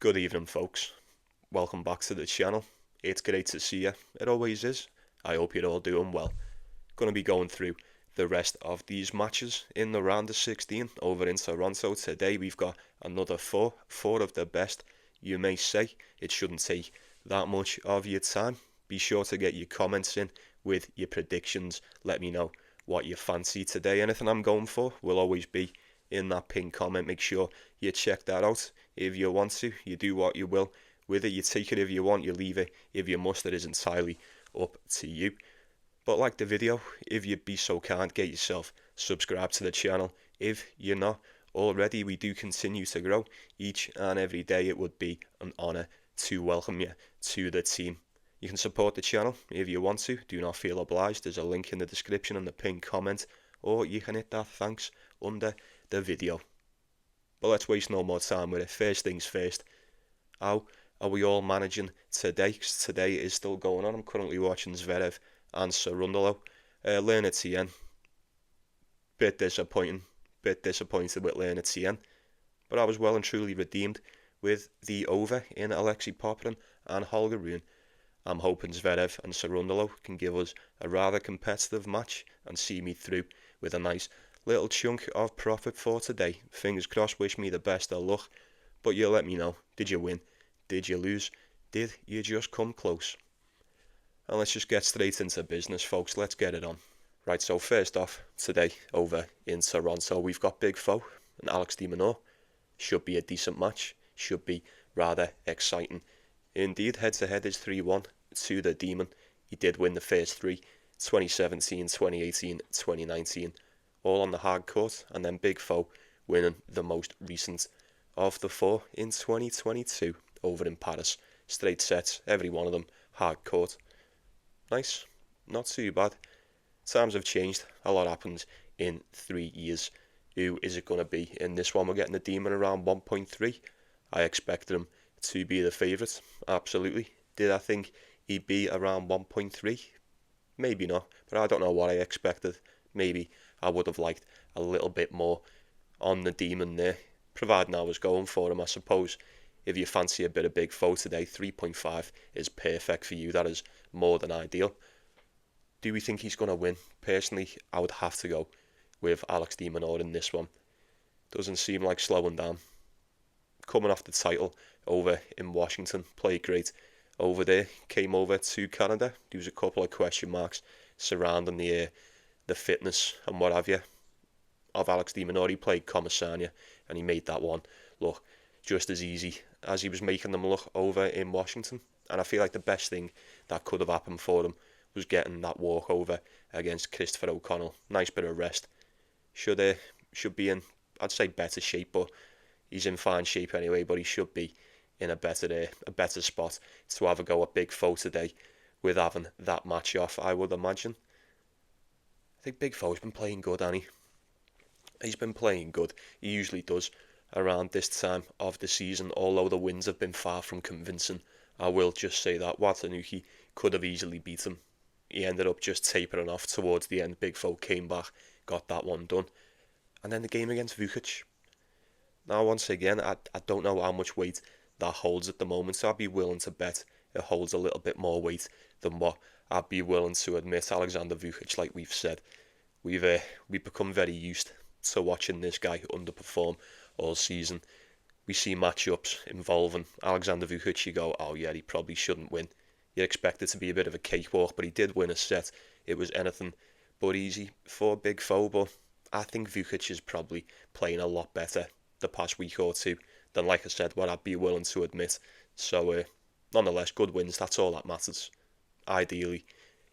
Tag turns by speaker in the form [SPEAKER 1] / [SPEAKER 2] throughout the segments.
[SPEAKER 1] Good evening, folks. Welcome back to the channel. It's great to see you. It always is. I hope you're all doing well. Going to be going through the rest of these matches in the round of 16 over in Toronto. Today we've got another four of the best. You may say it shouldn't take that much of your time. Be sure to get your comments in with your predictions. Let me know what you fancy today. Anything I'm going for will always be in that pinned comment. Make sure you check that out. If you want to, you do what you will with it. You take it if you want, you leave it if you must. It is entirely up to you. But like the video, if you'd be so kind, get yourself subscribed to the channel. If you're not already, we do continue to grow each and every day. It would be an honour to welcome you to the team. You can support the channel if you want to. Do not feel obliged. There's a link in the description and the pinned comment, or you can hit that thanks under the video. But let's waste no more time with it. First things first, how are we all managing today? 'Cause today is still going on. I'm currently watching Zverev and Cerundolo. Lerner TN, bit disappointed with Lerner TN, but I was well and truly redeemed with the over in Alexei Popyrin and Holger Rune. I'm hoping Zverev and Cerundolo can give us a rather competitive match and see me through with a nice little chunk of profit for today. Fingers crossed, wish me the best of luck, but you let me know. Did you win? Did you lose? Did you just come close? And let's just get straight into business, folks. Let's get it on. Right, so first off, today over in Toronto, we've got Big Foe and Alex de Minaur. Should be a decent match. Should be rather exciting. Indeed, head-to-head is 3-1 to the Demon. He did win the first three, 2017, 2018, 2019. All on the hard court, and then Big Foe winning the most recent of the four in 2022 over in Paris. Straight sets, every one of them hard court. Nice, not too bad. Times have changed, a lot happens in 3 years. Who is it going to be in this one? We're getting the Demon around 1.3. I expected him to be the favourite, absolutely. Did I think he'd be around 1.3? Maybe not, but I don't know what I expected. Maybe I would have liked a little bit more on the Demon there, providing I was going for him. I suppose if you fancy a bit of Big Foe today, 3.5 is perfect for you. That is more than ideal. Do we think he's going to win? Personally, I would have to go with Alex de Minaur in this one. Doesn't seem like slowing down. Coming off the title over in Washington, played great over there. Came over to Canada. There was a couple of question marks surrounding the fitness and what have you of Alex de Minaur. He played Comasania and he made that one look just as easy as he was making them look over in Washington. And I feel like the best thing that could have happened for him was getting that walkover against Christopher O'Connell. Nice bit of rest. Should be in, I'd say, better shape, but he's in fine shape anyway. But he should be in a better spot to have a go at Big Foe today with having that match off, I would imagine. I think Big Foe's been playing good, hasn't he? He's been playing good. He usually does around this time of the season, although the wins have been far from convincing. I will just say that Watanuki could have easily beat him. He ended up just tapering off towards the end. Big Foe came back, got that one done. And then the game against Vukic. Now, once again, I don't know how much weight that holds at the moment, so I'd be willing to bet it holds a little bit more weight than what I'd be willing to admit. Alexander Vukic, like we've said, we've become very used to watching this guy underperform all season. We see matchups involving Alexander Vukic, you go, oh yeah, he probably shouldn't win. You expect it to be a bit of a cakewalk, but he did win a set. It was anything but easy for Big Foe, but I think Vukic is probably playing a lot better the past week or two than, like I said, what I'd be willing to admit. So, nonetheless, good wins, that's all that matters. Ideally,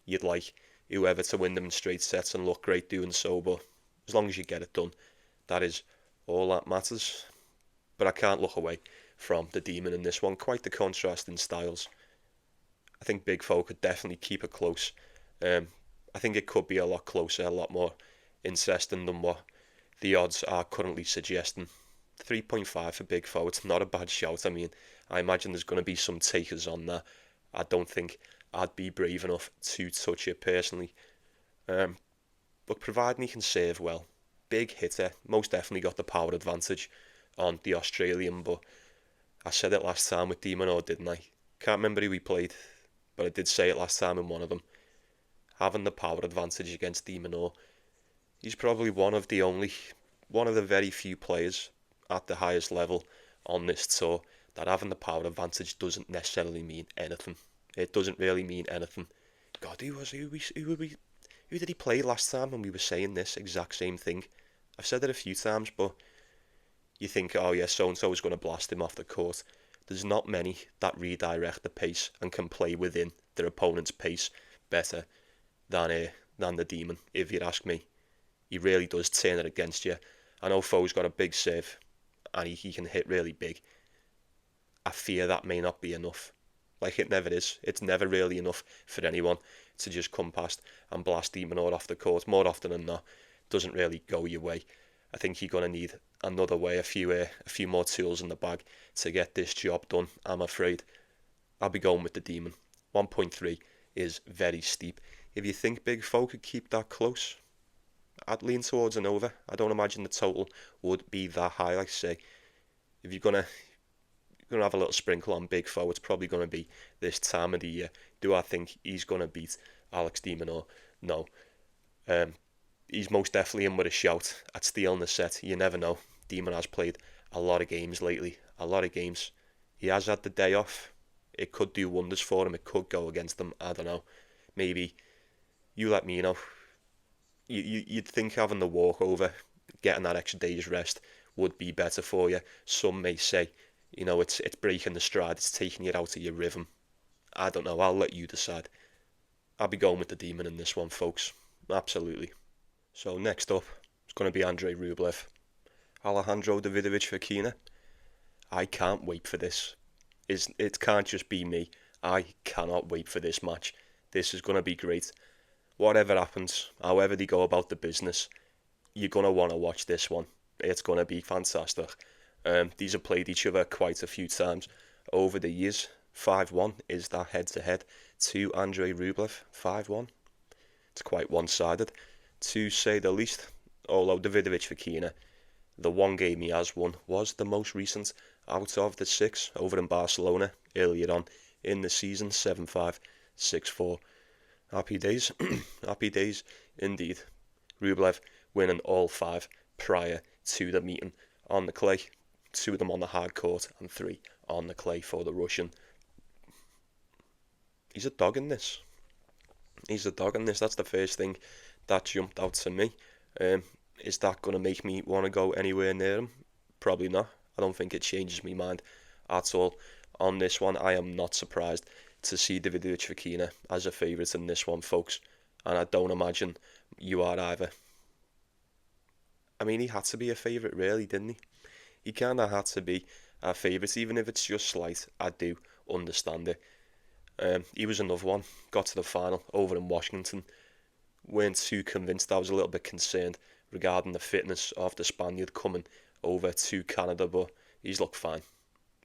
[SPEAKER 1] you'd like whoever to win them in straight sets and look great doing so, but as long as you get it done, that is all that matters. But I can't look away from the Demon in this one. Quite the contrast in styles. I think Big Foe could definitely keep it close. I think it could be a lot closer, a lot more interesting than what the odds are currently suggesting. 3.5 for Big Foe, it's not a bad shout. I mean, I imagine there's going to be some takers on that. I don't think I'd be brave enough to touch it personally. But providing he can serve well, big hitter, most definitely got the power advantage on the Australian, but I said it last time with Demon, didn't I? Can't remember who we played, but I did say it last time in one of them. Having the power advantage against Demon, he's probably one of the very few players at the highest level on this tour that having the power advantage doesn't necessarily mean anything. It doesn't really mean anything. God, who did he play last time when we were saying this exact same thing? I've said it a few times, but you think, oh yeah, so-and-so is going to blast him off the court. There's not many that redirect the pace and can play within their opponent's pace better than the Demon, if you ask me. He really does turn it against you. I know Foe's got a big serve, and he can hit really big. I fear that may not be enough. Like it never is. It's never really enough for anyone to just come past and blast Demon off the court. More often than not, it doesn't really go your way. I think you're going to need another way, a few more tools in the bag to get this job done, I'm afraid. I'll be going with the Demon. 1.3 is very steep. If you think Big Foe could keep that close, I'd lean towards an over. I don't imagine the total would be that high. Like I say, if you're gonna have a little sprinkle on Big Foe, it's probably gonna be this time of the year. Do I think he's gonna beat Alex de Minaur? No. He's most definitely in with a shout at stealing the set. You never know. Demon has played a lot of games lately. A lot of games. He has had the day off. It could do wonders for him. It could go against him. I don't know. Maybe you let me know. You'd think having the walkover, getting that extra day's rest, would be better for you. Some may say, it's breaking the stride. It's taking you out of your rhythm. I don't know. I'll let you decide. I'll be going with the Demon in this one, folks. Absolutely. So next up, it's going to be Andrei Rublev. Alejandro Davidovich Fokina. I can't wait for this. It can't just be me. I cannot wait for this match. This is going to be great. Whatever happens, however they go about the business, you're going to want to watch this one. It's going to be fantastic. These have played each other quite a few times over the years. 5-1 is that head-to-head to Andrei Rublev. 5-1. It's quite one-sided, to say the least. Although Davidovich Fokina, the one game he has won was the most recent out of the 6 over in Barcelona earlier on in the season. 7-5, 6-4. Happy days. Happy days indeed. Rublev winning all 5 prior to the meeting on the clay. 2 of them on the hard court and 3 on the clay for the Russian. He's a dog in this. He's a dog in this. That's the first thing that jumped out to me. Is that going to make me want to go anywhere near him? Probably not. I don't think it changes my mind at all on this one. I am not surprised to see Davidovich Fokina as a favourite in this one, folks. And I don't imagine you are either. I mean, he had to be a favourite, really, didn't he? He kind of had to be a favourite, even if it's just slight. I do understand it. He was another one. Got to the final over in Washington. Weren't too convinced. I was a little bit concerned regarding the fitness of the Spaniard coming over to Canada, but he's looked fine.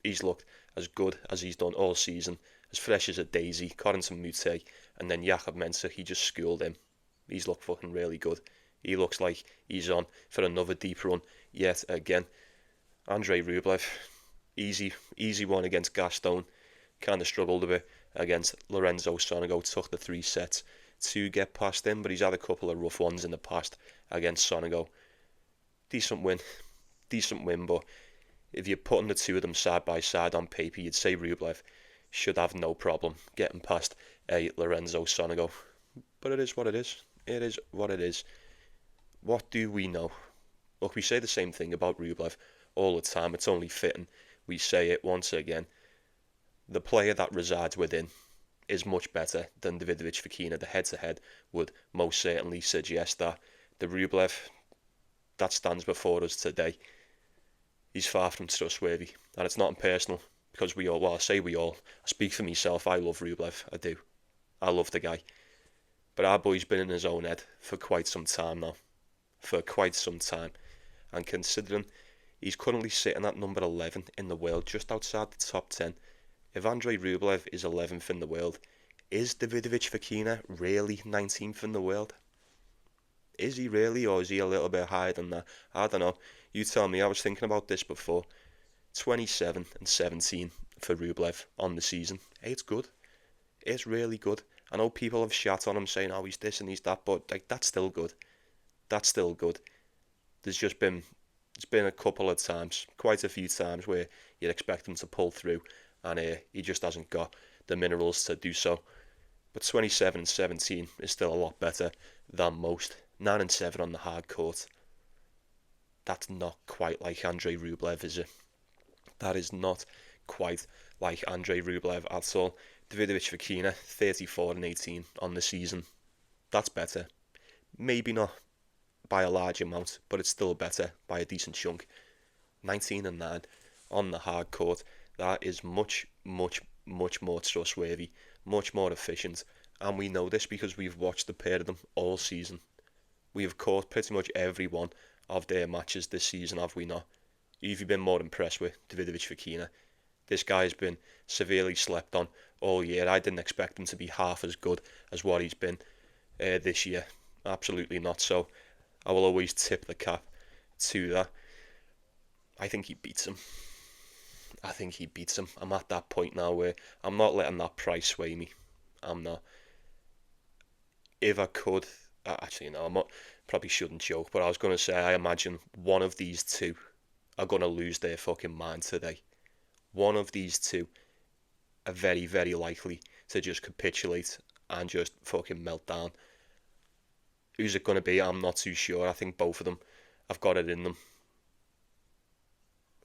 [SPEAKER 1] He's looked as good as he's done all season, as fresh as a daisy. Corentin Moutet and then Jakub Mensah, he just schooled him. He's looked fucking really good. He looks like he's on for another deep run yet again. Andrei Rublev, easy one against Gaston. Kind of struggled a bit against Lorenzo Sonego. Took the 3 sets to get past him, but he's had a couple of rough ones in the past against Sonego. Decent win, but if you're putting the 2 of them side by side on paper, you'd say Rublev should have no problem getting past a Lorenzo Sonego. But it is what it is. It is what it is. What do we know? Look, we say the same thing about Rublev all the time. It's only fitting we say it once again. The player that resides within is much better than Davidovich Fokina. The head-to-head would most certainly suggest that. The Rublev that stands before us today, he's far from trustworthy. And it's not impersonal, because I speak for myself, I love Rublev, I do. I love the guy. But our boy's been in his own head for quite some time now. For quite some time. And considering he's currently sitting at number 11 in the world, just outside the top 10, if Andrei Rublev is 11th in the world, is Davidovich Fokina really 19th in the world? Is he really, or is he a little bit higher than that? I don't know. You tell me. I was thinking about this before. 27 and 17 for Rublev on the season. Hey, it's good. It's really good. I know people have shat on him saying, oh, he's this and he's that, but like that's still good. That's still good. It's been a couple of times, quite a few times, where you'd expect him to pull through, and he just hasn't got the minerals to do so. But 27 and 17 is still a lot better than most. 9 and 7 on the hard court. That's not quite like Andrei Rublev, is it? That is not quite like Andrei Rublev at all. Davidovich Fokina, 34 and 18 on the season. That's better. Maybe not by a large amount, but it's still better by a decent chunk. 19 and 9 on the hard court. That is much, much, much more trustworthy, much more efficient, and we know this because we've watched the pair of them all season. We have caught pretty much every one of their matches this season, have we not? Have you been more impressed with Davidovich Fokina? This guy has been severely slept on all year. I didn't expect him to be half as good as what he's been this year. Absolutely not. So I will always tip the cap to that. I think he beats him. I'm at that point now where I'm not letting that price sway me. I'm not. If I could, actually no, I'm not. Probably shouldn't joke, but I was going to say I imagine one of these two are going to lose their fucking mind today. One of these two are very, very likely to just capitulate and just fucking melt down. Who's it going to be? I'm not too sure. I think both of them have got it in them.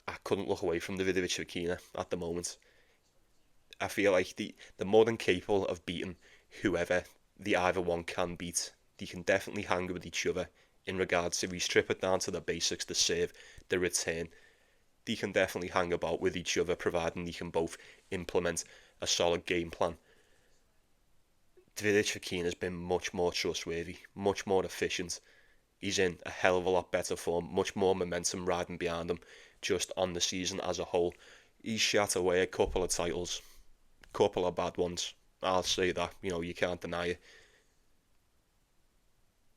[SPEAKER 1] I couldn't look away from Davidovich Fokina at the moment. I feel like they're more than capable of beating whoever the either one can beat. They can definitely hang with each other in regards to, we strip it down to the basics, the serve, the return. They can definitely hang about with each other, providing they can both implement a solid game plan. Davidovich Fokina has been much more trustworthy, much more efficient. He's in a hell of a lot better form, much more momentum riding behind him, just on the season as a whole. He's shot away a couple of titles, couple of bad ones. I'll say that, you can't deny it.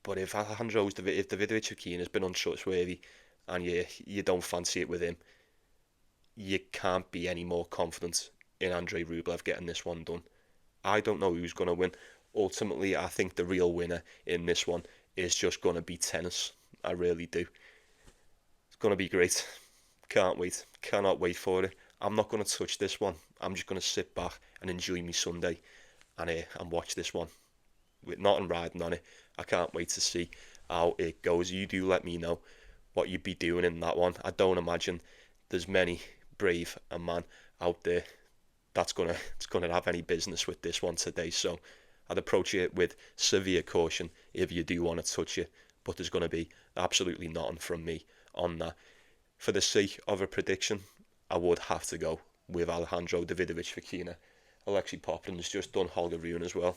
[SPEAKER 1] But if Davidovich Fokina has been untrustworthy, and you don't fancy it with him, you can't be any more confident in Andrei Rublev getting this one done. I don't know who's going to win. Ultimately, I think the real winner in this one is just going to be tennis. I really do. It's going to be great. Can't wait. Cannot wait for it. I'm not going to touch this one. I'm just going to sit back and enjoy my Sunday and watch this one with nothing riding on it. I can't wait to see how it goes. You do let me know what you'd be doing in that one. I don't imagine there's many brave a man out there that's gonna have any business with this one today. So I'd approach it with severe caution if you do want to touch it. But there's going to be absolutely nothing from me on that. For the sake of a prediction, I would have to go with Alejandro Davidovich Fokina. Alexei Poplin's just done Holger Rune as well.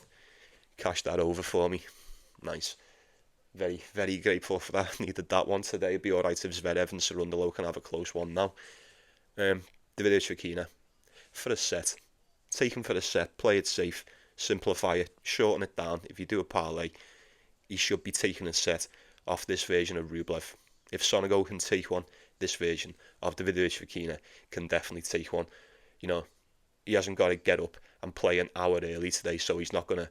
[SPEAKER 1] Cashed that over for me. Nice. Very, very grateful for that. Needed that one today. It'd be alright if Zverev and Cerundolo can have a close one now. Davidovich Fokina. For a set. Take him for a set. Play it safe. Simplify it. Shorten it down. If you do a parlay, he should be taking a set off this version of Rublev. If Sonego can take one, this version of Davidovich Fokina can definitely take one. He hasn't got to get up and play an hour early today, so he's not going to...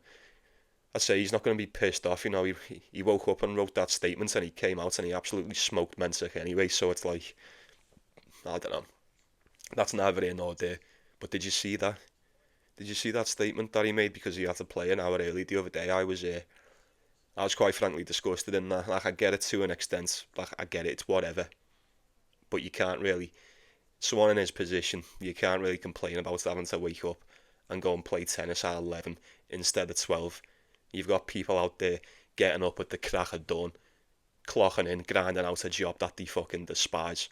[SPEAKER 1] he's not going to be pissed off. He woke up and wrote that statement and he came out and he absolutely smoked Mensah anyway, so it's like, I don't know. That's neither here nor there. But did you see that? Did you see that statement that he made because he had to play an hour early the other day? I was quite frankly disgusted in that. Like, I get it to an extent. Like, I get it, it's whatever. But you can't really... Someone in his position, you can't really complain about having to wake up and go and play tennis at 11 instead of 12. You've got people out there getting up at the crack of dawn, clocking in, grinding out a job that they fucking despise.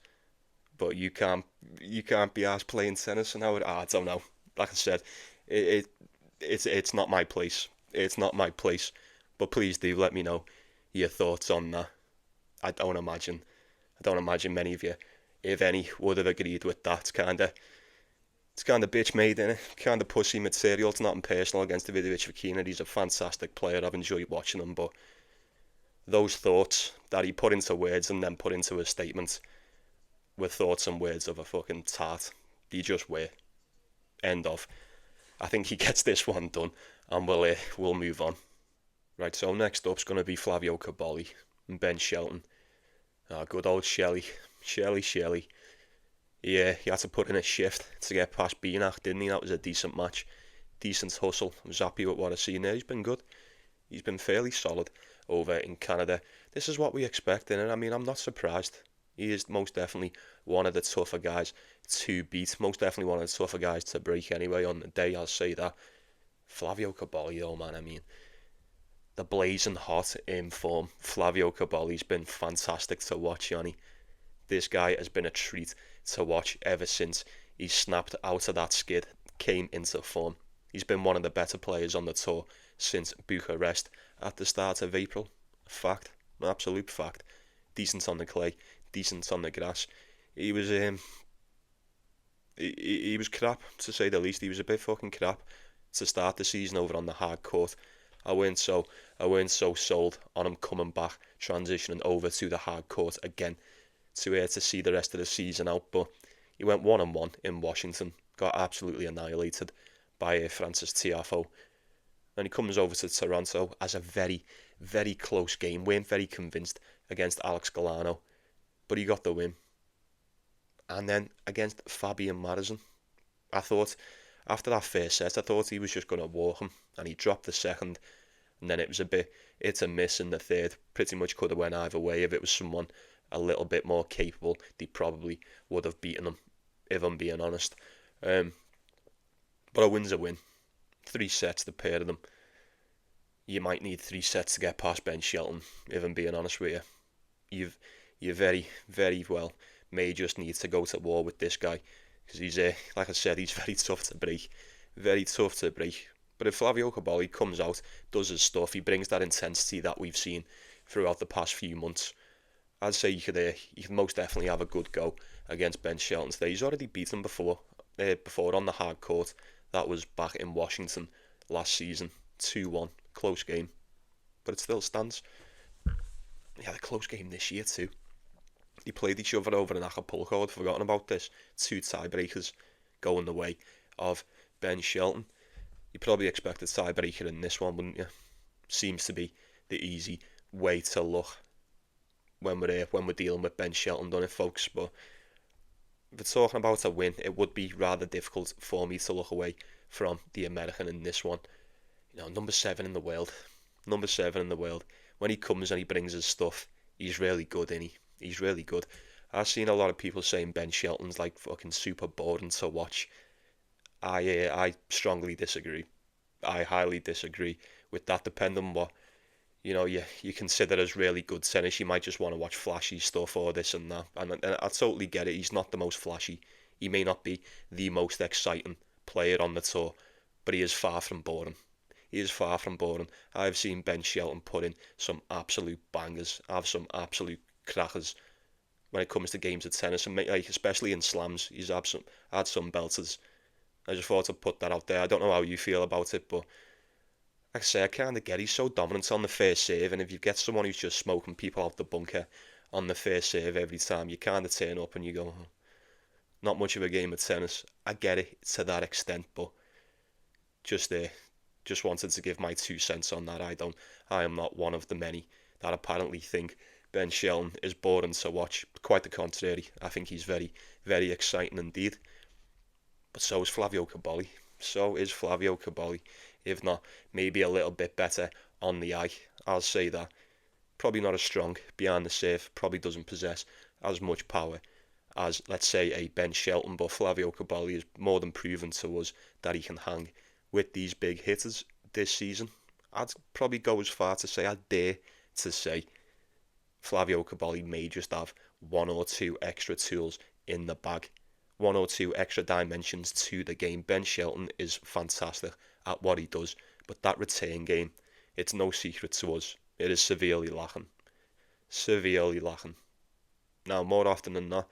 [SPEAKER 1] But you can't be arsed playing tennis, and I don't know. Like I said, it's not my place. It's not my place. But please do let me know your thoughts on that. I don't imagine many of you, if any, would have agreed with that. It's kind of bitch made, innit? Kind of pussy material. It's nothing personal against Davidovich Fokina. He's a fantastic player. I've enjoyed watching him, but those thoughts that he put into words and then put into a statement, with thoughts and words of a fucking tart. He just were. End of. I think he gets this one done, and we'll move on. Right, so next up's going to be Flavio Cobolli and Ben Shelton. Good old Shelly. Shelly. Yeah, he had to put in a shift to get past Beanach, didn't he? That was a decent match. Decent hustle. I was happy with what I've seen there. He's been good. He's been fairly solid over in Canada. This is what we expected, and I mean, I'm not surprised. He is most definitely one of the tougher guys to beat. Most definitely one of the tougher guys to break anyway on the day, I'll say that. Flavio Cobolli, though, man, I mean, the blazing hot in form. Flavio Cobolli's been fantastic to watch, Yanni. This guy has been a treat to watch ever since he snapped out of that skid, came into form. He's been one of the better players on the tour since Bucharest at the start of April. Fact, absolute fact. Decent on the clay, decent on the grass. He was he was crap, to say the least. He was a bit fucking crap to start the season over on the hard court. I weren't so sold on him coming back, transitioning over to the hard court again to see the rest of the season out. But he went 1-1 in Washington, got absolutely annihilated by Francis Tiafoe. And he comes over to Toronto as a very, very close game. Weren't very convinced against Alex Galano, but he got the win. And then against Fabian Madison, I thought, after that first set, I thought he was just going to walk him, and he dropped the second, and then it was a bit hit and miss in the third. Pretty much could have went either way. If it was someone a little bit more capable, they probably would have beaten him, if I'm being honest. But a win's a win. 3 sets, the pair of them. You might need 3 sets to get past Ben Shelton, if I'm being honest with you. You very, very well may just need to go to war with this guy, because he's, like I said, he's very tough to break. Very tough to break. But if Flavio Cobolli comes out, does his stuff, he brings that intensity that we've seen throughout the past few months, I'd say you could most definitely have a good go against Ben Shelton today. He's already beaten before on the hard court. That was back in Washington last season, 2-1, close game, but it still stands. He had a close game this year too. They played each other over in Acapulco. I'd forgotten about this. 2 tiebreakers going the way of Ben Shelton. You probably expect a tiebreaker in this one, wouldn't you? Seems to be the easy way to look when we're dealing with Ben Shelton, don't it, folks? But if we're talking about a win, it would be rather difficult for me to look away from the American in this one. You know, number 7 in the world. Number 7 in the world. When he comes and he brings his stuff, he's really good, isn't he? He's really good. I've seen a lot of people saying Ben Shelton's like fucking super boring to watch. I strongly disagree. I highly disagree with that. Depending on what you consider as really good tennis, you might just want to watch flashy stuff or this and that. And I totally get it. He's not the most flashy. He may not be the most exciting player on the tour, but he is far from boring. He is far from boring. I've seen Ben Shelton put in some absolute bangers, have some absolute crackers when it comes to games of tennis, and like especially in slams, he's had some belters. I just thought to put that out there. I don't know how you feel about it, but like I say, I kind of get he's so dominant on the first serve, and if you get someone who's just smoking people out the bunker on the first serve every time, you kind of turn up and you go, oh, not much of a game of tennis. I get it to that extent, but just wanted to give my 2 cents on that. I am not one of the many that apparently think Ben Shelton is boring to watch. Quite the contrary. I think he's very, very exciting indeed. But so is Flavio Cobolli. If not, maybe a little bit better on the eye. I'll say that. Probably not as strong behind the serve. Probably doesn't possess as much power as, let's say, a Ben Shelton. But Flavio Cobolli has more than proven to us that he can hang with these big hitters this season. I'd probably go as far to say, I dare to say, Flavio Cobolli may just have 1 or 2 extra tools in the bag. 1 or 2 extra dimensions to the game. Ben Shelton is fantastic at what he does, but that return game, it's no secret to us. It is severely lacking. Severely lacking. Now, more often than not,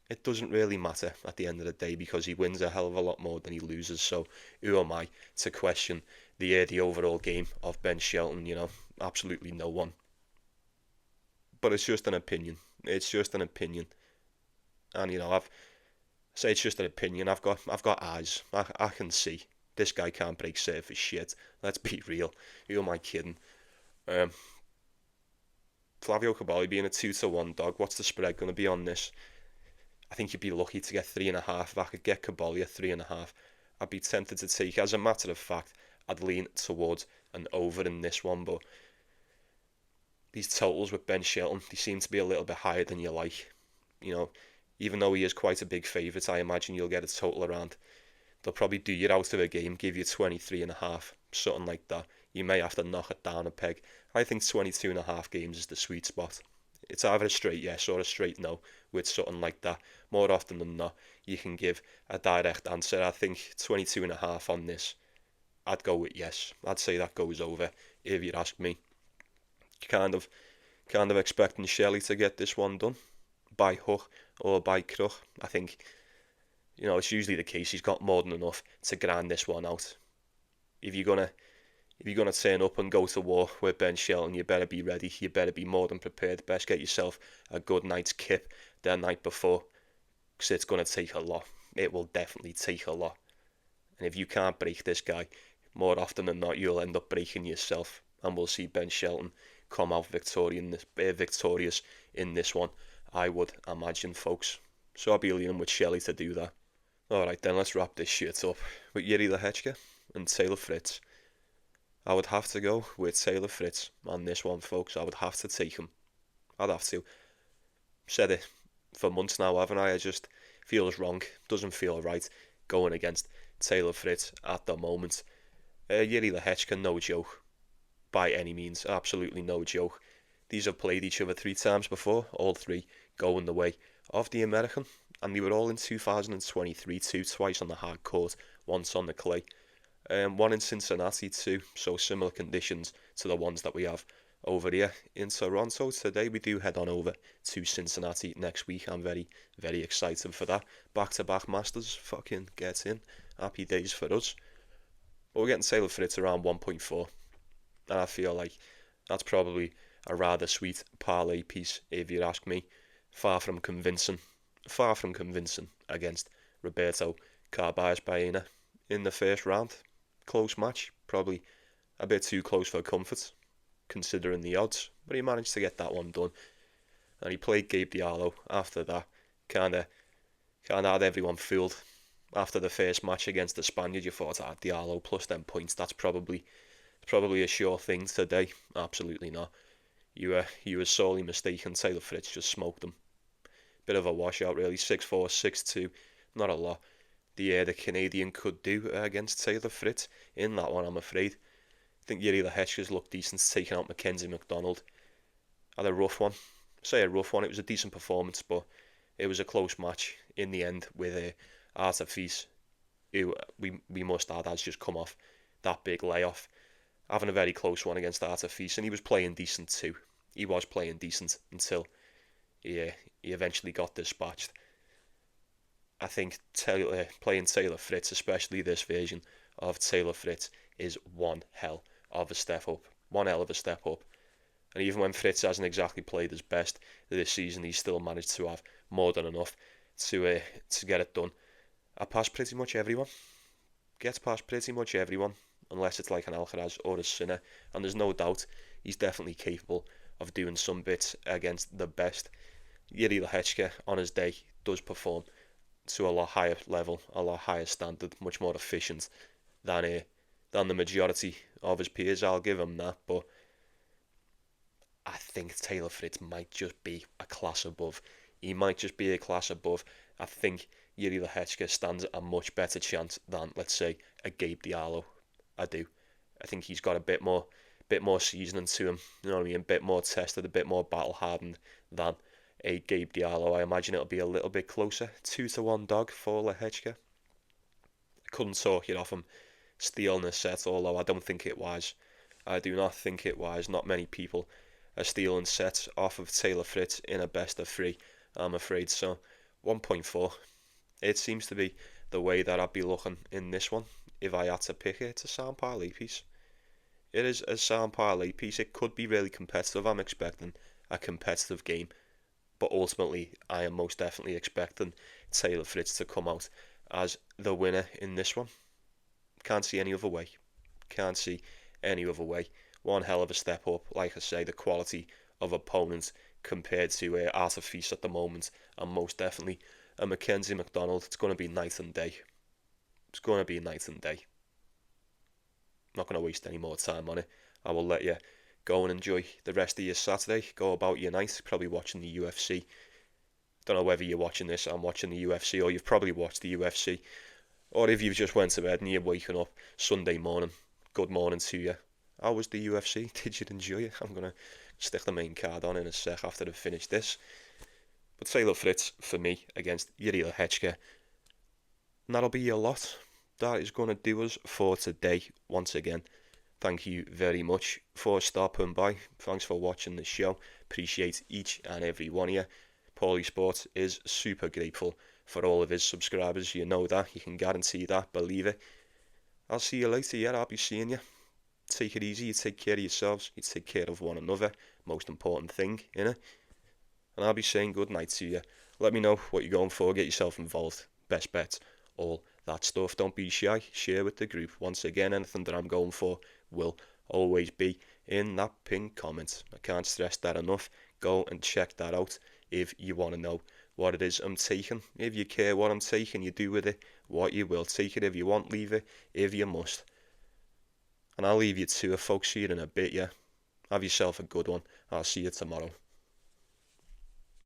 [SPEAKER 1] it doesn't really matter at the end of the day because he wins a hell of a lot more than he loses. So who am I to question the overall game of Ben Shelton? Absolutely no one. But it's just an opinion. It's just an opinion. And I've say it's just an opinion. I've got eyes. I can see this guy can't break serve for shit. Let's be real. Who am I kidding? Um, Flavio Cobolli being a 2-1 dog. What's the spread going to be on this? I think you'd be lucky to get 3.5. If I could get Cobolli at 3.5, I'd be tempted to take. As a matter of fact, I'd lean towards an over in this one, but these totals with Ben Shelton, they seem to be a little bit higher than you like. Even though he is quite a big favourite, I imagine you'll get a total around. They'll probably do you out of a game, give you 23.5, something like that. You may have to knock it down a peg. I think 22.5 games is the sweet spot. It's either a straight yes or a straight no with something like that. More often than not, you can give a direct answer. I think 22.5 on this, I'd go with yes. I'd say that goes over if you ask me. Kind of expecting Shelley to get this one done by hook or by crook. I think, it's usually the case. He's got more than enough to grind this one out. If you're gonna turn up and go to war with Ben Shelton, you better be ready. You better be more than prepared. Best get yourself a good night's kip the night before, because it's gonna take a lot. It will definitely take a lot. And if you can't break this guy, more often than not, you'll end up breaking yourself. And we'll see Ben Shelton come out victorious in this one, I would imagine, folks. So I'll be leaning with Shelley to do that. Alright then, let's wrap this shit up with Yuri Lehecka and Taylor Fritz. I would have to go with Taylor Fritz on this one, folks. I would have to take him. I'd have to. Said it for months now, haven't I? It just feels wrong. Doesn't feel right going against Taylor Fritz at the moment. Yuri Lehecka, no joke. By any means, absolutely no joke. These have played each other 3 times before, all 3 going the way of the American, and they were all in 2023, twice on the hard court, once on the clay. One in Cincinnati too, so similar conditions to the ones that we have over here in Toronto. Today we do head on over to Cincinnati next week. I'm very, very excited for that. Back-to-back Masters, fucking get in. Happy days for us. But we're getting Taylor Fritz around 1.4, and I feel like that's probably a rather sweet parlay piece, if you ask me. Far from convincing against Roberto Carballes-Baena in the first round. Close match, probably a bit too close for comfort, considering the odds, but he managed to get that one done. And he played Gabe Diallo after that. Kinda had everyone fooled. After the first match against the Spaniard, you thought, Diallo plus them points, that's probably a sure thing today. Absolutely not. You were sorely mistaken. Taylor Fritz just smoked him. Bit of a washout, really. 6'4", 6'2", not a lot the Canadian could do against Taylor Fritz in that one, I'm afraid. I think Yuri Lehecka's looked decent, taking out Mackenzie McDonald. Had a rough one. It was a decent performance, but it was a close match in the end with ATP, who we must add has just come off that big layoff, having a very close one against ATP, and he was playing decent too. He was playing decent until he eventually got dispatched. I think playing Taylor Fritz, especially this version of Taylor Fritz, is one hell of a step up. And even when Fritz hasn't exactly played his best this season, he's still managed to have more than enough to get it done. Gets past pretty much everyone, unless it's like an Alcaraz or a Sinner, and there's no doubt he's definitely capable of doing some bits against the best. Yuri Lehecka, on his day, does perform to a lot higher level, a lot higher standard, much more efficient than the majority of his peers. I'll give him that, but I think Taylor Fritz might just be a class above. I think Yuri Lehecka stands a much better chance than, let's say, a Gabe Diallo. I do. I think he's got a bit more seasoning to him. You know what I mean? A bit more tested, a bit more battle hardened than a Gabe Diallo. I imagine it'll be a little bit closer. 2-1 dog for Lehecka. I couldn't talk it off him stealing a set, although I don't think it wise. I do not think it wise. Not many people are stealing sets off of Taylor Fritz in a best of 3, I'm afraid. So 1.4. It seems to be the way that I'd be looking in this one. If I had to pick it, it's a sound parlay piece. It is a sound parlay piece. It could be really competitive. I'm expecting a competitive game. But ultimately, I am most definitely expecting Taylor Fritz to come out as the winner in this one. Can't see any other way. Can't see any other way. One hell of a step up. Like I say, the quality of opponents compared to Artifice at the moment, and most definitely a Mackenzie McDonald. It's going to be night and day. It's going to be night and day. Not going to waste any more time on it. I will let you go and enjoy the rest of your Saturday. Go about your night, probably watching the UFC. Don't know whether you're watching this, I'm watching the UFC, or you've probably watched the UFC. Or if you've just went to bed and you're waking up Sunday morning, good morning to you. How was the UFC? Did you enjoy it? I'm going to stick the main card on in a sec after I've finished this. But Taylor Fritz, for me, against Yuri Lehecka. And that'll be your lot. That is going to do us for today, once again. Thank you very much for stopping by. Thanks for watching the show. Appreciate each and every one of you. Paulie Sports is super grateful for all of his subscribers. You know that. You can guarantee that. Believe it. I'll see you later. Yeah, I'll be seeing you. Take it easy. You take care of yourselves. You take care of one another. Most important thing, innit? And I'll be saying good night to you. Let me know what you're going for. Get yourself involved. Best bets. All that stuff. Don't be shy. Share with the group. Once again, anything that I'm going for will always be in that pinned comment. I can't stress that enough. Go and check that out if you want to know what it is I'm taking. If you care what I'm taking, you do with it what you will. Take it if you want, leave it if you must. And I'll leave you to it, folks. See you in a bit, yeah? Have yourself a good one. I'll see you tomorrow.